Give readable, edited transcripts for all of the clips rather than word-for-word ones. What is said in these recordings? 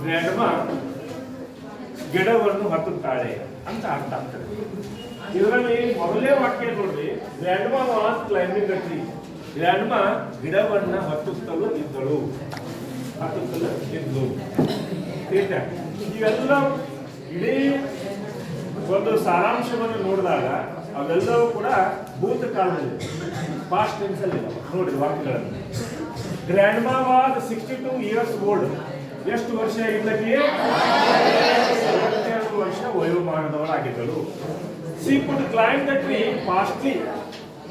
ಗ್ರ್ಯಾಂಡ್ಮ ಗಿಡವನ್ನು ಹತ್ತುತ್ತಾಳೆ ಅಂತ ಅರ್ಥ ಆಗ್ತದೆ. ಇದರಲ್ಲಿ ಮೊದಲೇ ವಾಕ್ಯ ನೋಡ್ರಿ, ಗ್ರ್ಯಾಂಡ್ಮ ವಾಸ್ ಕ್ಲೈಂಬಿಂಗ್ ಅ ಟ್ರೀ. ಗ್ರ್ಯಾಂಡ್ಮ ಗಿಡವನ್ನ ಹತ್ತುತ್ತಲೂ ಇದ್ದಳು. ಇವೆಲ್ಲ ಇಡೀ ಒಂದು ಸಾರಾಂಶವನ್ನು ನೋಡಿದಾಗ ಅವೆಲ್ಲವೂ ಕೂಡ ಭೂತಕಾಲದಲ್ಲಿ ಪಾಸ್ಟ್ ಟೆನ್ಸ್ ಅಲ್ಲಿ ನೋಡಿ ವಾಕ್ಯಗಳನ್ನು. Grandma was 62 years old. ಎಷ್ಟು ವರ್ಷ ಇದ್ದಕ್ಕೆ? 62 ವರ್ಷ ವಯೋಮಾನದವಳಾಗಿದ್ದಳು. She could climb the tree fastly.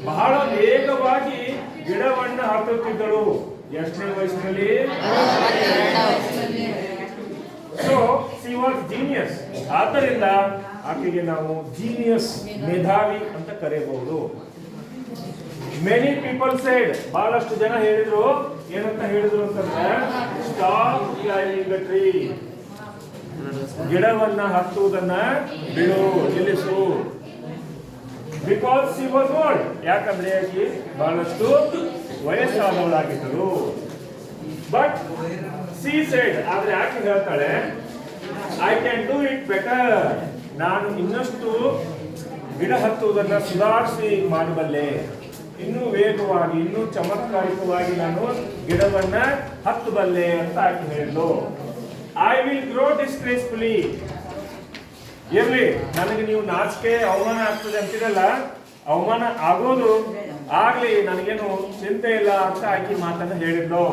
ಬಹಳ ವೇಗವಾಗಿ ಗಿಡವನ್ನು ಹತ್ತುತ್ತಿದ್ದಳು. ಎಷ್ಟನೇ ವಯಸ್ಸಿನಲ್ಲಿ? So she was genius. ಆದ್ದರಿಂದ ಆಕೆಗೆ ನಾವು ಜೀನಿಯಸ್, ಮೇಧಾವಿ ಅಂತ ಕರೆಯಬಹುದು. ಮೆನಿ ಪೀಪಲ್ ಸೈಡ್, ಬಹಳಷ್ಟು ಜನ ಹೇಳಿದ್ರು. ಏನಂತ ಹೇಳಿದ್ರು ಅಂತಂದ್ರೆ, ಸ್ಟಾಪ್ ಕ್ಲೈಂಬಿಂಗ್ ದ ಟ್ರೀ. ಗಿಡವನ್ನ ಹತ್ತುವುದನ್ನ ಬಿಡು, ನಿಲ್ಲಿಸು. Because she was old. ಯಾಕಂದ್ರೆ ಆಕೆ ಬಹಳಷ್ಟು ವಯಸ್ಸಾದವಳಾಗಿದ್ದಳು. ಬಟ್ ಶಿ ಸೈಡ್, ಆದ್ರೆ ಆಕೆ ಹೇಳ್ತಾಳೆ, I can do it better. ನಾನು ಇನ್ನಷ್ಟು ಗಿಡ ಹತ್ತುವುದನ್ನ ಸುಧಾರಿಸಿ ಮಾಡಬಲ್ಲೆ. ಇನ್ನೂ ವೇಗವಾಗಿ, ಇನ್ನೂ ಚಮತ್ಕಾರಿಕವಾಗಿ ನಾನು ಗಿಡವನ್ನ ಹತ್ತಬಲ್ಲೆ ಅಂತ ಆಕೆ ಹೇಳಿದ್ಲು. I will grow disgracefully. ಇರ್ಲಿ, ನನಗೆ ನೀವು ನಾಚಿಕೆ ಅವಮಾನ ಆಗ್ತದೆ ಅಂತಿರಲ್ಲ, ಅವಮಾನ ಆಗೋದು ಆಗ್ಲಿ, ನನಗೇನು ಚಿಂತೆ ಇಲ್ಲ ಅಂತ ಆಕೆ ಮಾತನ್ನ ಹೇಳಿದ್ಲು.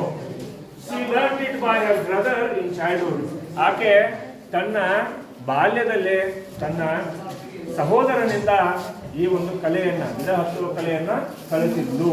She learned it by her brother in childhood. ಆಕೆ ತನ್ನ ಬಾಲ್ಯದಲ್ಲೇ ತನ್ನ ಸಹೋದರನಿಂದ ಈ ಒಂದು ಕಲೆಯನ್ನ, ಗಿಡ ಹತ್ತುವ ಕಲೆಯನ್ನ ಕಲಿತಿದ್ಲು.